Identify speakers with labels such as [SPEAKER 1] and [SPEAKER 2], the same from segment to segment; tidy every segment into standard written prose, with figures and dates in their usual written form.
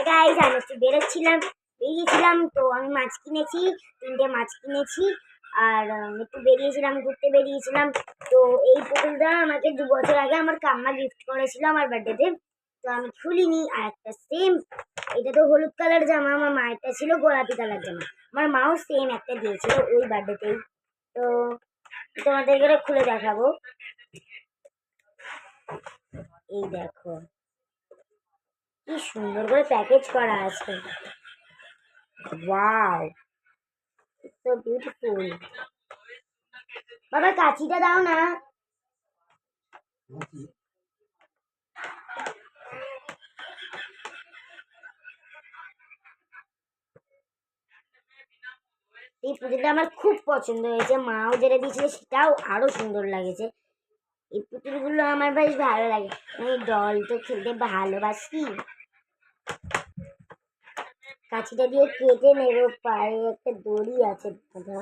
[SPEAKER 1] Guys, আমি একটু বেরিয়েছিলাম তো আমি মাছ কিনেছি, 3টে মাছ কিনেছি। আর একটু ঘুরতে বেরিয়েছিলাম। তো এই পুতুলটা আমাকে 2 বছর আগে আমার কাম্মা গিফট করেছিল আমার বার্থডেতে। তো আমি খুলিনি। আর একটা সেম, এটা তো হলুদ কালার জামা, আমার মায়েরটা ছিল গোলাপি কালার জামা। আমার মাও সেম একটা দিয়েছিল ওই বার্থডেতেই। তো তোমাদেরকে খুলে দেখাবো। এই দেখো কি সুন্দর করে প্যাকেজ করা আছে। Wow, so beautiful. বাবা কাঁচিটা দাও না। এই পুতুলটা আমার খুব পছন্দ হয়েছে, মাও যেটা দিয়েছিল সেটাও আরো সুন্দর লাগেছে। এই পুতুলগুলো আমার বেশ ভালো লাগে, আমি ডল তো খেলতে ভালোবাসি। কাঁচিটা দিয়ে কেটে নেবো, পায়ে একটা দড়ি আছে দাদা।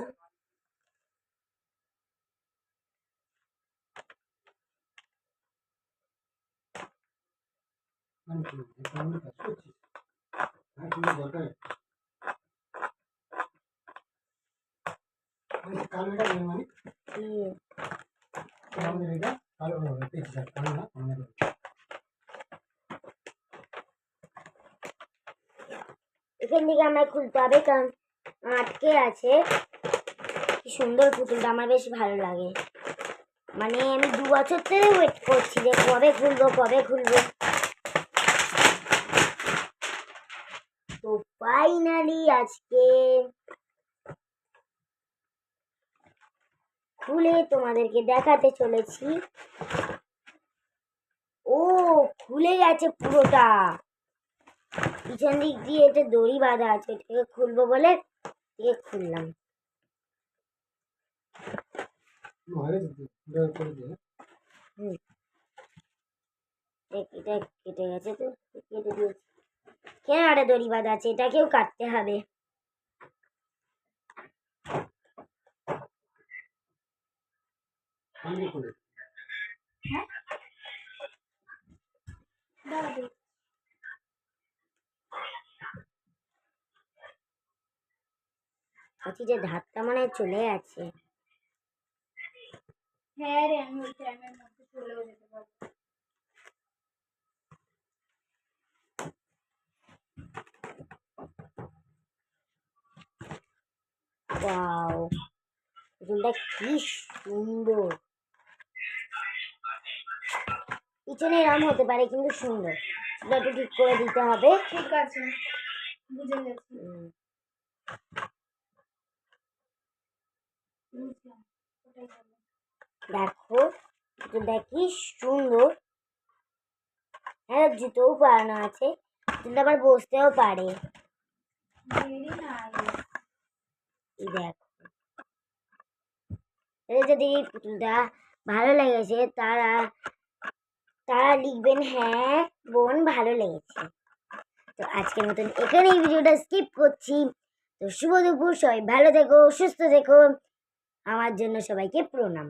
[SPEAKER 1] এখান থেকে আমায় খুলতে হবে, কারণ আটকে আছে। কি সুন্দর পুতুলটা, আমার বেশ ভালো লাগে। মানে আমি 2 বছর ধরে ওয়েট করছি যে কবে খুলবো। তো ফাইনালি আজকে খুলে তোমাদেরকে দেখাতে চলেছি। ও, খুলে গেছে পুরোটা। পিছন দিক দিয়ে এটা দড়ি বাঁধা আছে, এটাকে খুলবো বলে খুললাম। এটা কেটে গেছে, তো কেটে দিয়েছি। কেন আরে দড়ি বাঁধা আছে, এটাকেও কাটতে হবে। যে ধারটা মানে চলে আছে।
[SPEAKER 2] হ্যাঁ রে, আমি ওই টাইমের মধ্যে চলেও যেতে পারবো।
[SPEAKER 1] ওয়াও, পুতুলটা কি সুন্দর। পিছনে এরম হতে পারে কিন্তু সুন্দর। একটু ঠিক করে দিতে হবে।
[SPEAKER 2] ঠিক আছে, বুঝে গেছি।
[SPEAKER 1] দেখো পুতুলটা কি সুন্দর। হ্যাঁ, জুতোও পরানো আছে, পুতুলটা আবার বসতেও পারে। এই দেখো, যদি এই পুতুলটা ভালো লেগেছে তারা লিখবেন হ্যাঁ বোন ভালো লেগেছে। তো আজকের মতন এখানে এই ভিডিওটা স্কিপ করছি। তো শুভ দুপুর, সবাই ভালো থেকো, সুস্থ থেকো। আমার জন্য সবাইকে প্রণাম।